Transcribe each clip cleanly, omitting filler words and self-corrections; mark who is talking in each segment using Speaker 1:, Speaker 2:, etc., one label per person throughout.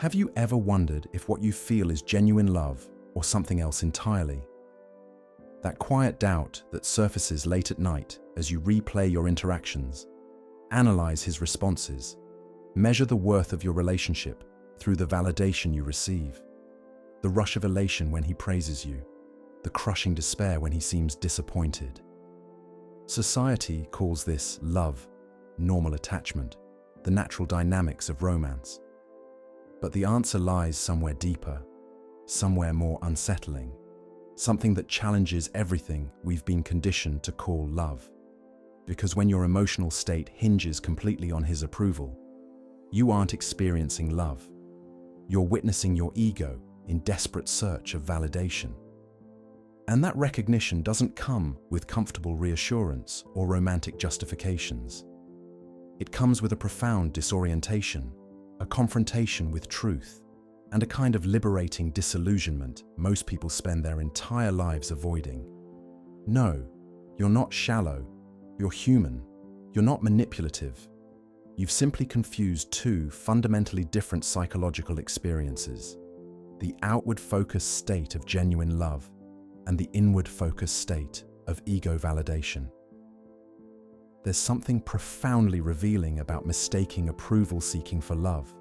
Speaker 1: Have you ever wondered if what you feel is genuine love or something else entirely? That quiet doubt that surfaces late at night as you replay your interactions, analyze his responses, measure the worth of your relationship through the validation you receive, the rush of elation when he praises you, the crushing despair when he seems disappointed. Society calls this love, normal attachment, the natural dynamics of romance. But the answer lies somewhere deeper, somewhere more unsettling, something that challenges everything we've been conditioned to call love. Because when your emotional state hinges completely on his approval, you aren't experiencing love. You're witnessing your ego in desperate search of validation. And that recognition doesn't come with comfortable reassurance or romantic justifications. It comes with a profound disorientation, a confrontation with truth, and a kind of liberating disillusionment most people spend their entire lives avoiding. No, you're not shallow, you're human, you're not manipulative. You've simply confused two fundamentally different psychological experiences: the outward-focused state of genuine love and the inward-focused state of ego validation. There's something profoundly revealing about mistaking approval-seeking for love,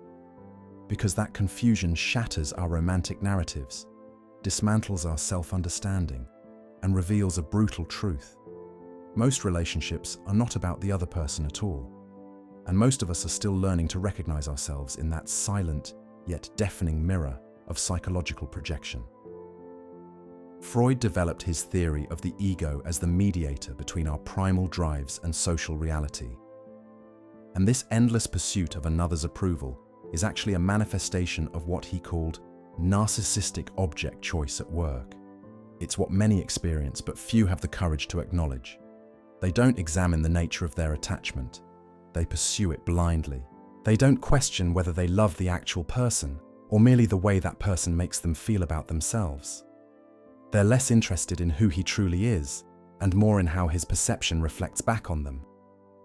Speaker 1: because that confusion shatters our romantic narratives, dismantles our self-understanding, and reveals a brutal truth. Most relationships are not about the other person at all, and most of us are still learning to recognize ourselves in that silent yet deafening mirror of psychological projection. Freud developed his theory of the ego as the mediator between our primal drives and social reality. And this endless pursuit of another's approval is actually a manifestation of what he called narcissistic object choice at work. It's what many experience, but few have the courage to acknowledge. They don't examine the nature of their attachment. They pursue it blindly. They don't question whether they love the actual person or merely the way that person makes them feel about themselves. They're less interested in who he truly is and more in how his perception reflects back on them.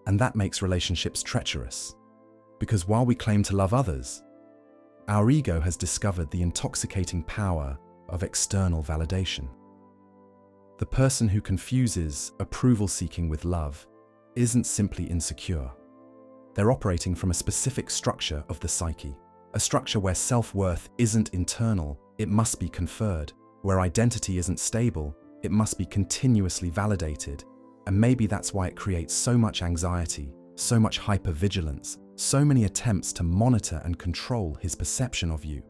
Speaker 1: And that makes relationships treacherous. Because while we claim to love others, our ego has discovered the intoxicating power of external validation. The person who confuses approval-seeking with love isn't simply insecure. They're operating from a specific structure of the psyche, a structure where self-worth isn't internal, it must be conferred, where identity isn't stable, it must be continuously validated, and maybe that's why it creates so much anxiety, so much hypervigilance, so many attempts to monitor and control his perception of you.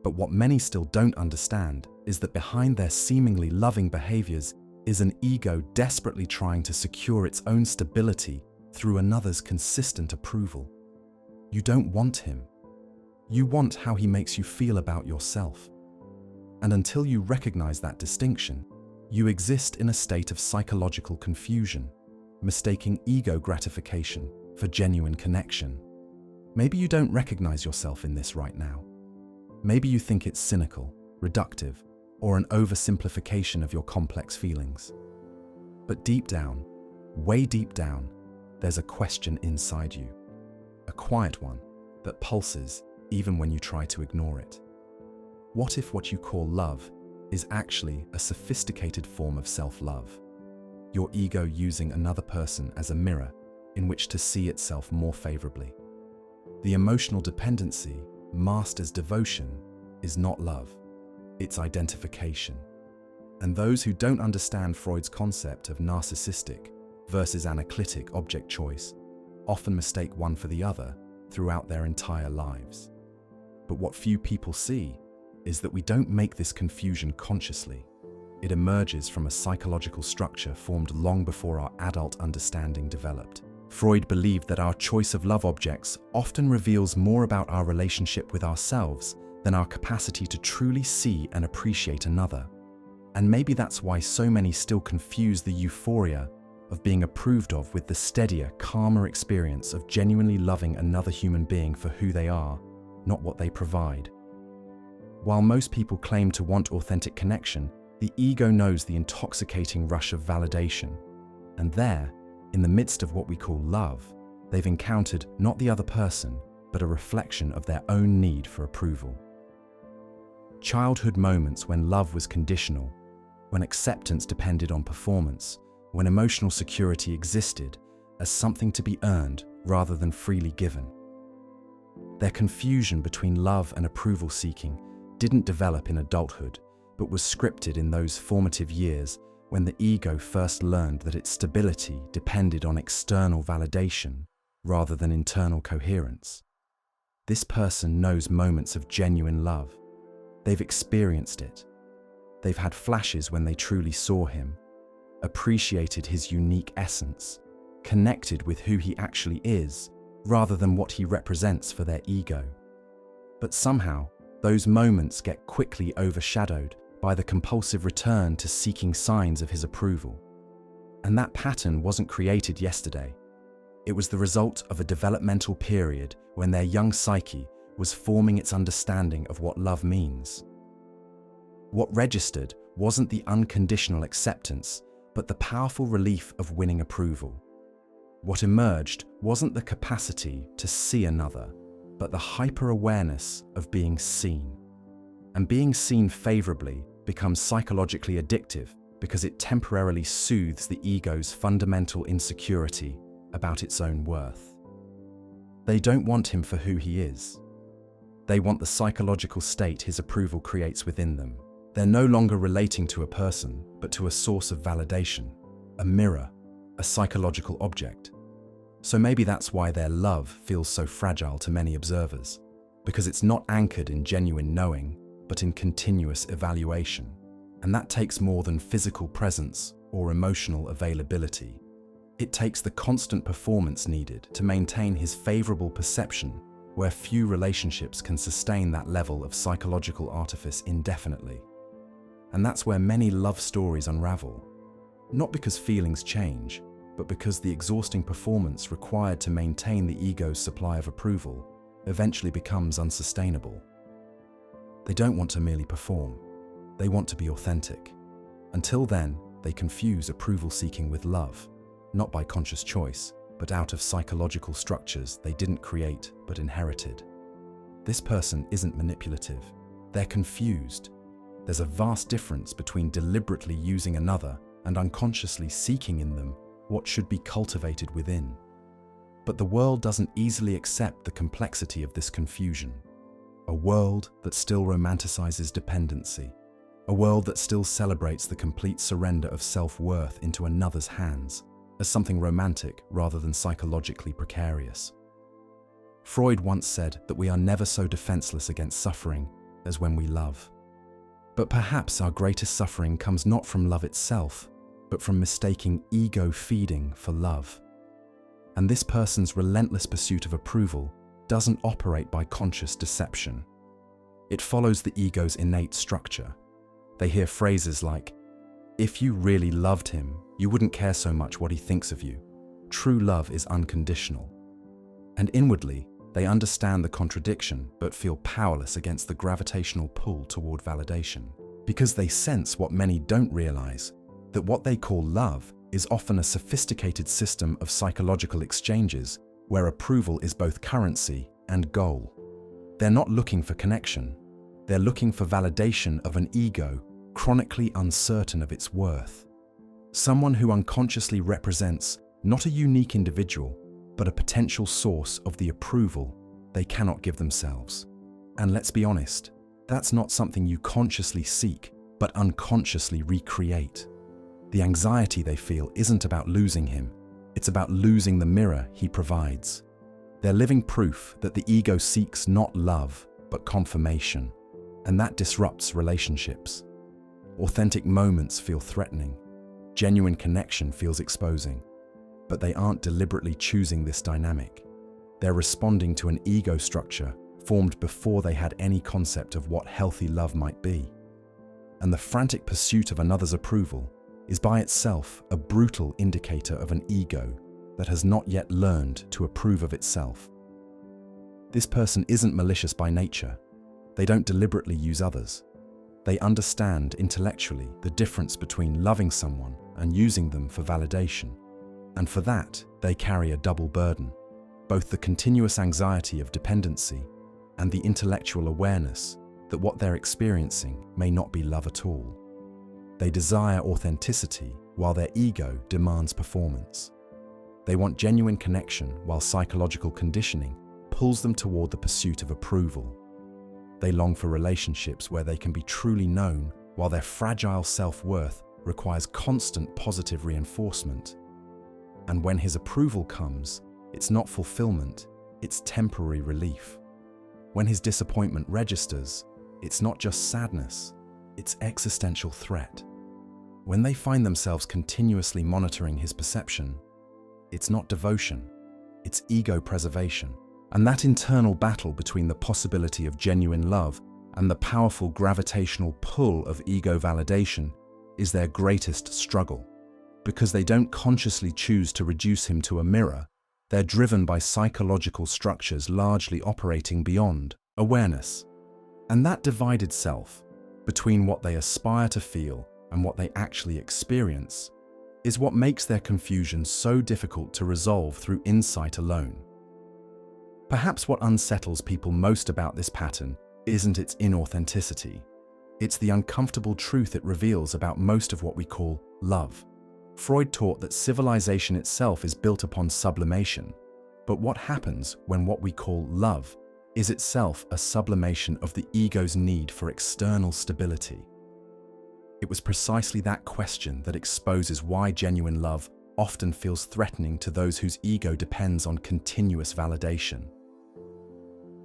Speaker 1: But what many still don't understand is that behind their seemingly loving behaviors is an ego desperately trying to secure its own stability through another's consistent approval. You don't want him. You want how he makes you feel about yourself. And until you recognize that distinction, you exist in a state of psychological confusion, mistaking ego gratification for genuine connection. Maybe you don't recognize yourself in this right now. Maybe you think it's cynical, reductive, or an oversimplification of your complex feelings. But deep down, way deep down, there's a question inside you, a quiet one that pulses even when you try to ignore it. What if what you call love is actually a sophisticated form of self-love? Your ego using another person as a mirror in which to see itself more favorably. The emotional dependency masked as devotion is not love, it's identification. And those who don't understand Freud's concept of narcissistic versus analytic object choice often mistake one for the other throughout their entire lives. But what few people see is that we don't make this confusion consciously. It emerges from a psychological structure formed long before our adult understanding developed. Freud believed that our choice of love objects often reveals more about our relationship with ourselves than our capacity to truly see and appreciate another. And maybe that's why so many still confuse the euphoria of being approved of with the steadier, calmer experience of genuinely loving another human being for who they are, not what they provide. While most people claim to want authentic connection, the ego knows the intoxicating rush of validation. And there, in the midst of what we call love, they've encountered not the other person, but a reflection of their own need for approval. Childhood moments when love was conditional, when acceptance depended on performance, when emotional security existed as something to be earned rather than freely given. Their confusion between love and approval seeking didn't develop in adulthood, but was scripted in those formative years when the ego first learned that its stability depended on external validation rather than internal coherence. This person knows moments of genuine love. They've experienced it. They've had flashes when they truly saw him, appreciated his unique essence, connected with who he actually is, rather than what he represents for their ego. But somehow, those moments get quickly overshadowed by the compulsive return to seeking signs of his approval. And that pattern wasn't created yesterday. It was the result of a developmental period when their young psyche was forming its understanding of what love means. What registered wasn't the unconditional acceptance, but the powerful relief of winning approval. What emerged wasn't the capacity to see another, but the hyper-awareness of being seen. And being seen favorably becomes psychologically addictive because it temporarily soothes the ego's fundamental insecurity about its own worth. They don't want him for who he is. They want the psychological state his approval creates within them. They're no longer relating to a person, but to a source of validation, a mirror, a psychological object. So maybe that's why their love feels so fragile to many observers, because it's not anchored in genuine knowing, but in continuous evaluation. And that takes more than physical presence or emotional availability. It takes the constant performance needed to maintain his favorable perception, where few relationships can sustain that level of psychological artifice indefinitely. And that's where many love stories unravel, not because feelings change, but because the exhausting performance required to maintain the ego's supply of approval eventually becomes unsustainable. They don't want to merely perform, they want to be authentic. Until then, they confuse approval seeking with love, not by conscious choice, but out of psychological structures they didn't create but inherited. This person isn't manipulative, they're confused. There's a vast difference between deliberately using another and unconsciously seeking in them what should be cultivated within. But the world doesn't easily accept the complexity of this confusion. A world that still romanticizes dependency. A world that still celebrates the complete surrender of self-worth into another's hands as something romantic rather than psychologically precarious. Freud once said that we are never so defenseless against suffering as when we love. But perhaps our greatest suffering comes not from love itself, but from mistaking ego feeding for love. And this person's relentless pursuit of approval doesn't operate by conscious deception. It follows the ego's innate structure. They hear phrases like, "If you really loved him, you wouldn't care so much what he thinks of you. True love is unconditional." And inwardly, they understand the contradiction but feel powerless against the gravitational pull toward validation. Because they sense what many don't realize, that what they call love is often a sophisticated system of psychological exchanges where approval is both currency and goal. They're not looking for connection. They're looking for validation of an ego chronically uncertain of its worth. Someone who unconsciously represents not a unique individual, but a potential source of the approval they cannot give themselves. And let's be honest, that's not something you consciously seek, but unconsciously recreate. The anxiety they feel isn't about losing him, it's about losing the mirror he provides. They're living proof that the ego seeks not love, but confirmation, and that disrupts relationships. Authentic moments feel threatening. Genuine connection feels exposing. But they aren't deliberately choosing this dynamic. They're responding to an ego structure formed before they had any concept of what healthy love might be. And the frantic pursuit of another's approval is by itself a brutal indicator of an ego that has not yet learned to approve of itself. This person isn't malicious by nature. They don't deliberately use others. They understand intellectually the difference between loving someone and using them for validation. And for that, they carry a double burden. both the continuous anxiety of dependency and the intellectual awareness that what they're experiencing may not be love at all. They desire authenticity while their ego demands performance. They want genuine connection while psychological conditioning pulls them toward the pursuit of approval. They long for relationships where they can be truly known while their fragile self-worth requires constant positive reinforcement. And when his approval comes, it's not fulfillment, it's temporary relief. When his disappointment registers, it's not just sadness, it's existential threat. When they find themselves continuously monitoring his perception, it's not devotion, it's ego preservation. And that internal battle between the possibility of genuine love and the powerful gravitational pull of ego validation is their greatest struggle. Because they don't consciously choose to reduce him to a mirror, they're driven by psychological structures largely operating beyond awareness. And that divided self, between what they aspire to feel and what they actually experience, is what makes their confusion so difficult to resolve through insight alone. Perhaps what unsettles people most about this pattern isn't its inauthenticity. It's the uncomfortable truth it reveals about most of what we call love. Freud taught that civilization itself is built upon sublimation, but what happens when what we call love is itself a sublimation of the ego's need for external stability? It was precisely that question that exposes why genuine love often feels threatening to those whose ego depends on continuous validation.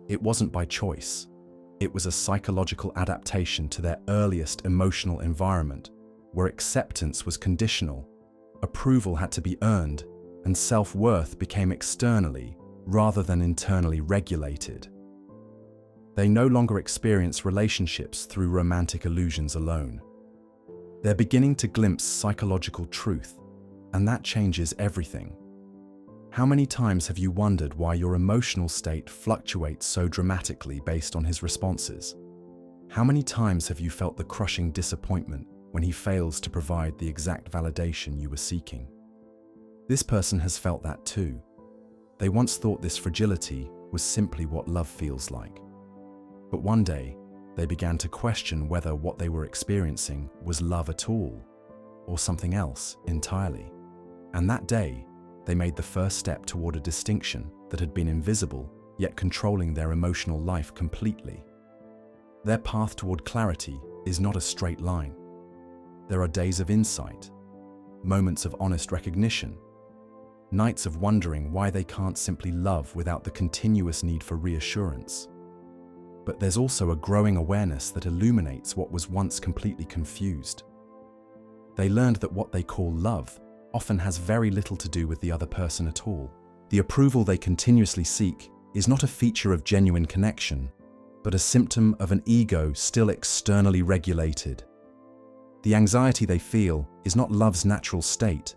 Speaker 1: It wasn't by choice. It was a psychological adaptation to their earliest emotional environment, where acceptance was conditional, approval had to be earned, and self-worth became externally rather than internally regulated. They no longer experience relationships through romantic illusions alone. They're beginning to glimpse psychological truth, and that changes everything. How many times have you wondered why your emotional state fluctuates so dramatically based on his responses? How many times have you felt the crushing disappointment when he fails to provide the exact validation you were seeking? This person has felt that too. They once thought this fragility was simply what love feels like. But one day, they began to question whether what they were experiencing was love at all, or something else entirely. And that day, they made the first step toward a distinction that had been invisible, yet controlling their emotional life completely. Their path toward clarity is not a straight line. There are days of insight, moments of honest recognition, nights of wondering why they can't simply love without the continuous need for reassurance. But there's also a growing awareness that illuminates what was once completely confused. They learned that what they call love often has very little to do with the other person at all. The approval they continuously seek is not a feature of genuine connection, but a symptom of an ego still externally regulated. The anxiety they feel is not love's natural state,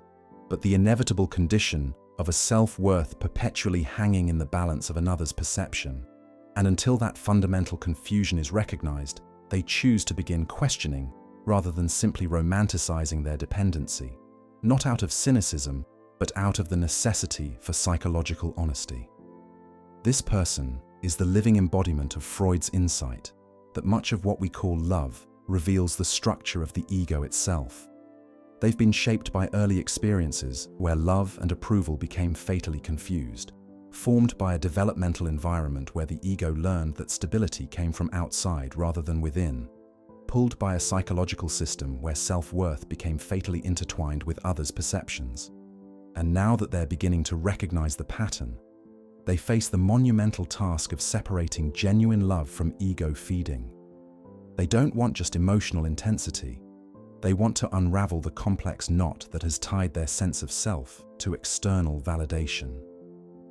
Speaker 1: but the inevitable condition of a self-worth perpetually hanging in the balance of another's perception. And until that fundamental confusion is recognized, they choose to begin questioning rather than simply romanticizing their dependency. Not out of cynicism, but out of the necessity for psychological honesty. This person is the living embodiment of Freud's insight that much of what we call love reveals the structure of the ego itself. They've been shaped by early experiences where love and approval became fatally confused, formed by a developmental environment where the ego learned that stability came from outside rather than within, pulled by a psychological system where self-worth became fatally intertwined with others' perceptions. And now that they're beginning to recognize the pattern, they face the monumental task of separating genuine love from ego feeding. They don't want just emotional intensity. They want to unravel the complex knot that has tied their sense of self to external validation.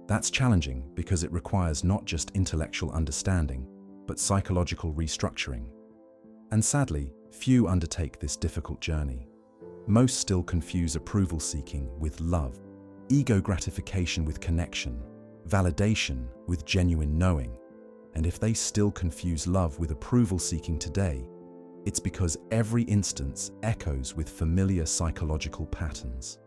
Speaker 1: That's challenging because it requires not just intellectual understanding, but psychological restructuring. And sadly, few undertake this difficult journey. Most still confuse approval seeking with love, ego gratification with connection, validation with genuine knowing. And if they still confuse love with approval seeking today, it's because every instance echoes with familiar psychological patterns.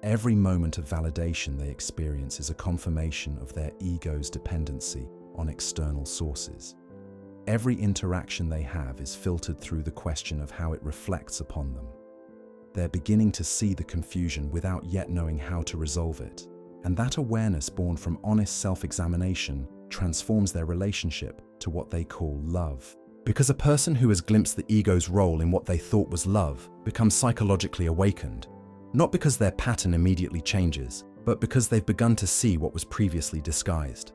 Speaker 1: every moment of validation they experience is a confirmation of their ego's dependency on external sources. Every interaction they have is filtered through the question of how it reflects upon them. They're beginning to see the confusion without yet knowing how to resolve it. And that awareness born from honest self-examination transforms their relationship to what they call love. Because a person who has glimpsed the ego's role in what they thought was love becomes psychologically awakened, not because their pattern immediately changes, but because they've begun to see what was previously disguised.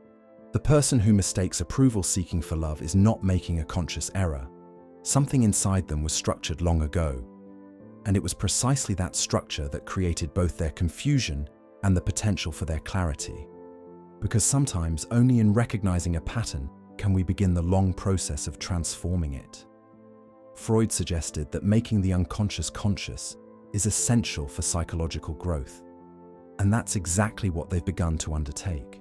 Speaker 1: The person who mistakes approval seeking for love is not making a conscious error. Something inside them was structured long ago. And it was precisely that structure that created both their confusion and the potential for their clarity. Because sometimes only in recognizing a pattern can we begin the long process of transforming it. Freud suggested that making the unconscious conscious is essential for psychological growth. And that's exactly what they've begun to undertake.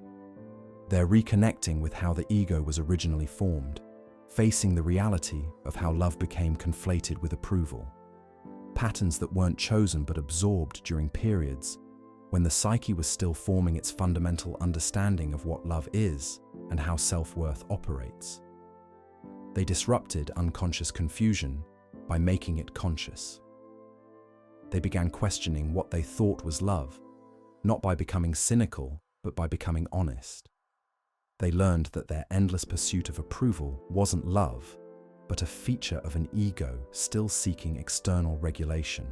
Speaker 1: They're reconnecting with how the ego was originally formed, facing the reality of how love became conflated with approval. Patterns that weren't chosen but absorbed during periods when the psyche was still forming its fundamental understanding of what love is and how self-worth operates. They disrupted unconscious confusion by making it conscious. They began questioning what they thought was love, not by becoming cynical, but by becoming honest. They learned that their endless pursuit of approval wasn't love, but a feature of an ego still seeking external regulation.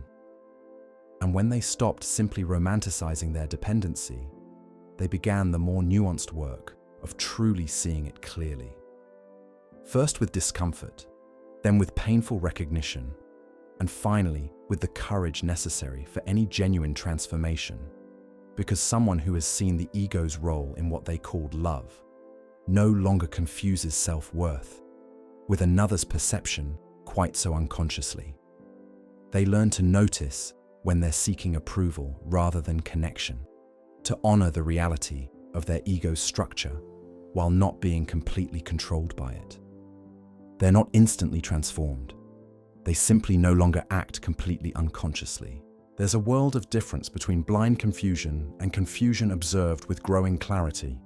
Speaker 1: And when they stopped simply romanticizing their dependency, they began the more nuanced work of truly seeing it clearly. First with discomfort, then with painful recognition, and finally with the courage necessary for any genuine transformation. Because someone who has seen the ego's role in what they called love no longer confuses self-worth with another's perception quite so unconsciously. They learn to notice when they're seeking approval rather than connection, to honor the reality of their ego's structure while not being completely controlled by it. They're not instantly transformed. They simply no longer act completely unconsciously. There's a world of difference between blind confusion and confusion observed with growing clarity.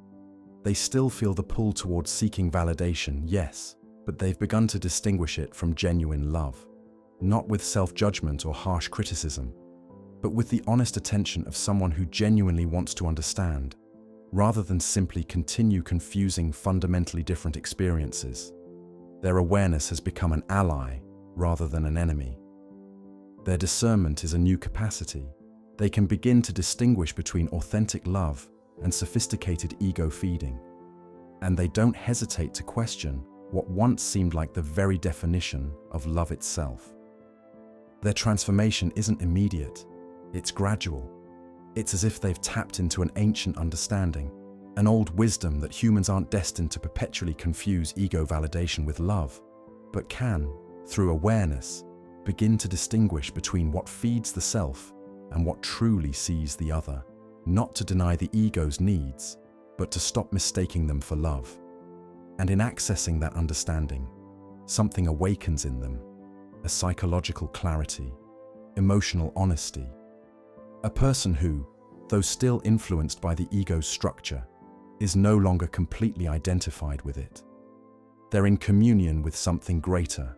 Speaker 1: They still feel the pull towards seeking validation, yes, but they've begun to distinguish it from genuine love, not with self-judgment or harsh criticism, but with the honest attention of someone who genuinely wants to understand, rather than simply continue confusing fundamentally different experiences. Their awareness has become an ally rather than an enemy. Their discernment is a new capacity. They can begin to distinguish between authentic love and sophisticated ego feeding. And they don't hesitate to question what once seemed like the very definition of love itself. Their transformation isn't immediate, it's gradual. It's as if they've tapped into an ancient understanding, an old wisdom that humans aren't destined to perpetually confuse ego validation with love, but can, through awareness, begin to distinguish between what feeds the self and what truly sees the other, not to deny the ego's needs, but to stop mistaking them for love. And in accessing that understanding, something awakens in them, a psychological clarity, emotional honesty. A person who, though still influenced by the ego's structure, is no longer completely identified with it. They're in communion with something greater,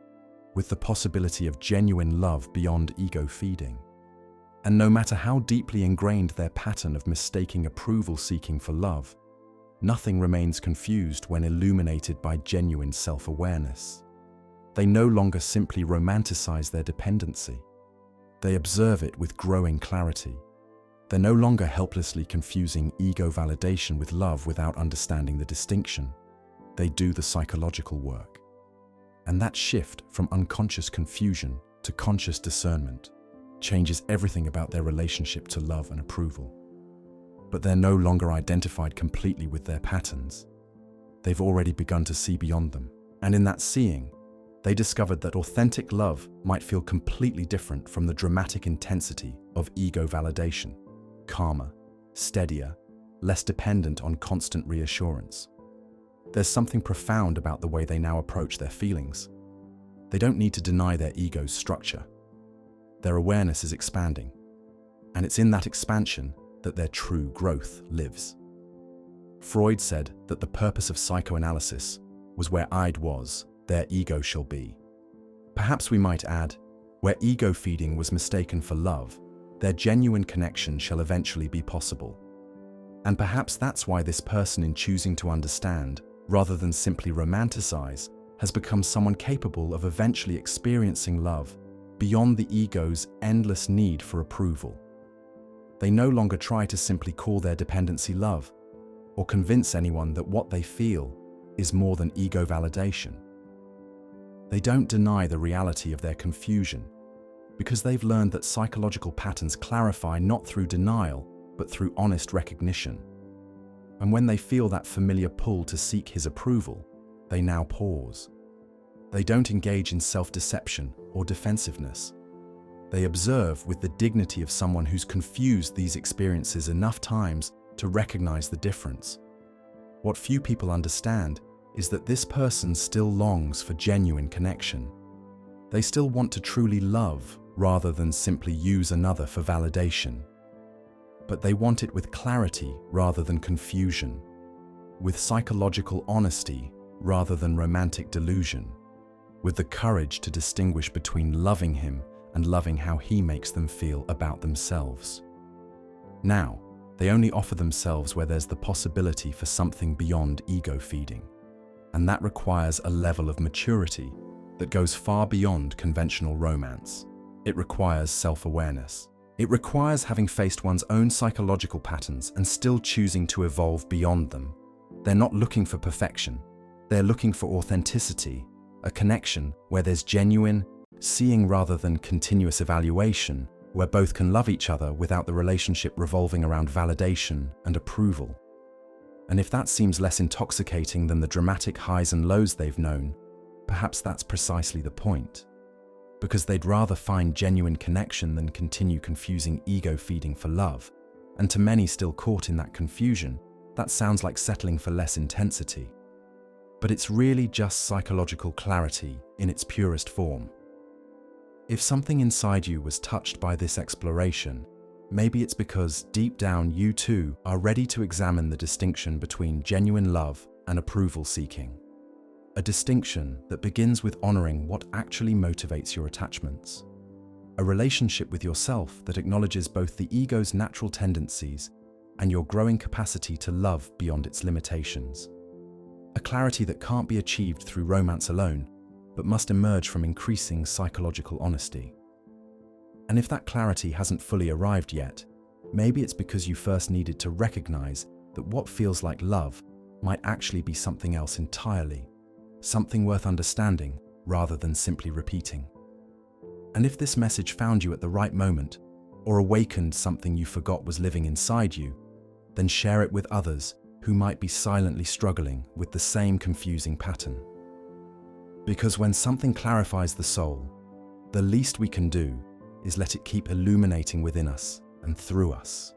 Speaker 1: with the possibility of genuine love beyond ego feeding. And no matter how deeply ingrained their pattern of mistaking approval seeking for love, nothing remains confused when illuminated by genuine self-awareness. They no longer simply romanticize their dependency. They observe it with growing clarity. They're no longer helplessly confusing ego validation with love without understanding the distinction. They do the psychological work. And that shift from unconscious confusion to conscious discernment changes everything about their relationship to love and approval. But they're no longer identified completely with their patterns. They've already begun to see beyond them. And in that seeing, they discovered that authentic love might feel completely different from the dramatic intensity of ego validation, calmer, steadier, less dependent on constant reassurance. There's something profound about the way they now approach their feelings. They don't need to deny their ego's structure. Their awareness is expanding. And it's in that expansion that their true growth lives. Freud said that the purpose of psychoanalysis was where id was, there ego shall be. Perhaps we might add, where ego feeding was mistaken for love, their genuine connection shall eventually be possible. And perhaps that's why this person, in choosing to understand, rather than simply romanticize, has become someone capable of eventually experiencing love beyond the ego's endless need for approval. They no longer try to simply call their dependency love, or convince anyone that what they feel is more than ego validation. They don't deny the reality of their confusion, because they've learned that psychological patterns clarify not through denial, but through honest recognition. And when they feel that familiar pull to seek his approval, they now pause. They don't engage in self-deception or defensiveness. They observe with the dignity of someone who's confused these experiences enough times to recognize the difference. What few people understand is that this person still longs for genuine connection. They still want to truly love rather than simply use another for validation. But they want it with clarity rather than confusion, with psychological honesty rather than romantic delusion, with the courage to distinguish between loving him and loving how he makes them feel about themselves. Now, they only offer themselves where there's the possibility for something beyond ego feeding. And that requires a level of maturity that goes far beyond conventional romance. It requires self-awareness. It requires having faced one's own psychological patterns and still choosing to evolve beyond them. They're not looking for perfection. They're looking for authenticity, a connection where there's genuine, seeing rather than continuous evaluation, where both can love each other without the relationship revolving around validation and approval. And if that seems less intoxicating than the dramatic highs and lows they've known, perhaps that's precisely the point. Because they'd rather find genuine connection than continue confusing ego feeding for love. And to many still caught in that confusion, that sounds like settling for less intensity. But it's really just psychological clarity in its purest form. If something inside you was touched by this exploration, maybe it's because deep down you too are ready to examine the distinction between genuine love and approval seeking. A distinction that begins with honoring what actually motivates your attachments. A relationship with yourself that acknowledges both the ego's natural tendencies and your growing capacity to love beyond its limitations. A clarity that can't be achieved through romance alone, but must emerge from increasing psychological honesty. And if that clarity hasn't fully arrived yet, maybe it's because you first needed to recognize that what feels like love might actually be something else entirely, something worth understanding rather than simply repeating. And if this message found you at the right moment, or awakened something you forgot was living inside you, then share it with others who might be silently struggling with the same confusing pattern. Because when something clarifies the soul, the least we can do is let it keep illuminating within us and through us.